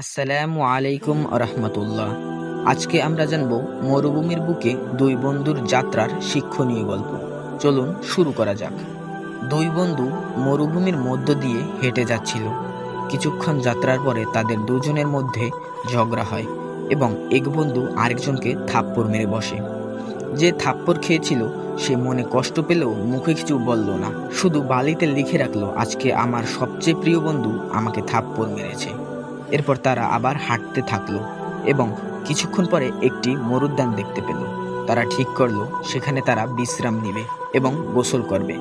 আসসালামু আলাইকুম রহমতুল্লাহ। আজকে আমরা জানব মরুভূমির বুকে দুই বন্ধুর যাত্রার শিক্ষণীয় গল্প। চলুন শুরু করা যাক। দুই বন্ধু মরুভূমির মধ্য দিয়ে হেঁটে যাচ্ছিল। কিছুক্ষণ যাত্রার পরে তাদের দুজনের মধ্যে ঝগড়া হয় এবং এক বন্ধু আরেকজনকে থাপ্পড় মেরে বসে। যে থাপ্পড় খেয়েছিল সে মনে কষ্ট পেলেও মুখে কিছু বলল না, শুধু বালিতে লিখে রাখলো, আজকে আমার সবচেয়ে প্রিয় বন্ধু আমাকে থাপ্পড় মেরেছে। এরপর তারা আবার হাঁটতে থাকলো এবং কিছুক্ষণ পরে একটি মরুদ্যান দেখতে পেল। তারা ঠিক করলো সেখানে তারা বিশ্রাম নেবে এবং গোসল করবে।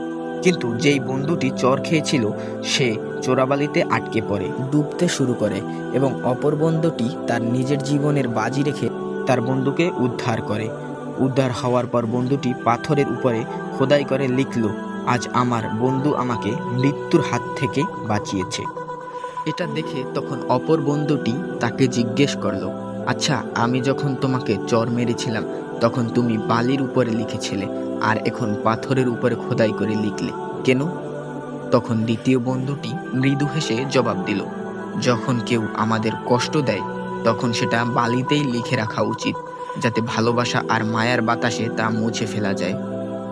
কিন্তু যেই বন্ধুটি চর খেয়েছিল সে চোরাবালিতে আটকে পড়ে ডুবতে শুরু করে এবং অপর বন্ধুটি তার নিজের জীবনের বাজি রেখে তার বন্ধুকে উদ্ধার করে। উদ্ধার হওয়ার পর বন্ধুটি পাথরের উপরে খোদাই করে লিখল, আজ আমার বন্ধু আমাকে মৃত্যুর হাত থেকে বাঁচিয়েছে। এটা দেখে তখন অপর বন্ধুটি তাকে জিজ্ঞেস করলো, আচ্ছা, আমি যখন তোমাকে চর মেরেছিলাম তখন তুমি বালির উপরে লিখেছিলে, আর এখন পাথরের উপরে খোদাই করে লিখলে কেন? তখন দ্বিতীয় বন্ধুটি মৃদু হেসে জবাব দিল, যখন কেউ আমাদের কষ্ট দেয় তখন সেটা বালিতেই লিখে রাখা উচিত, যাতে ভালোবাসা আর মায়ার বাতাসে তা মুছে ফেলা যায়।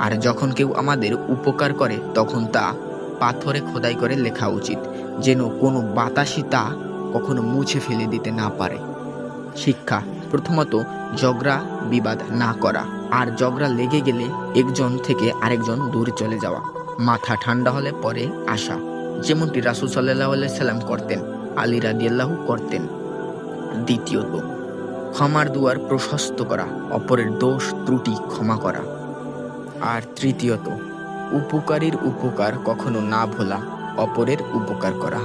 আর যখন কেউ আমাদের উপকার করে তখন তা পাথরে খোদাই করে লেখা উচিত, যেন কোনো বাতাসই তা কখনো মুছে ফেলে দিতে না পারে। শিক্ষা: প্রথমত, ঝগড়া বিবাদ না করা, আর ঝগড়া লেগে গেলে একজন থেকে আরেকজন দূরে চলে যাওয়া। মাথা ঠান্ডা হলে পরে আসা, যেমনটি রাসূল সাল্লাল্লাহু আলাইহি সাল্লাম করতেন, আলী রাদিয়াল্লাহু করতেন। দ্বিতীয়ত, ক্ষমার দুয়ার প্রশস্ত করা, অপরের দোষ ত্রুটি ক্ষমা করা। আর তৃতীয়ত, উপকারীর উপকার কখনো না ভোলা, অপরের উপকার করা।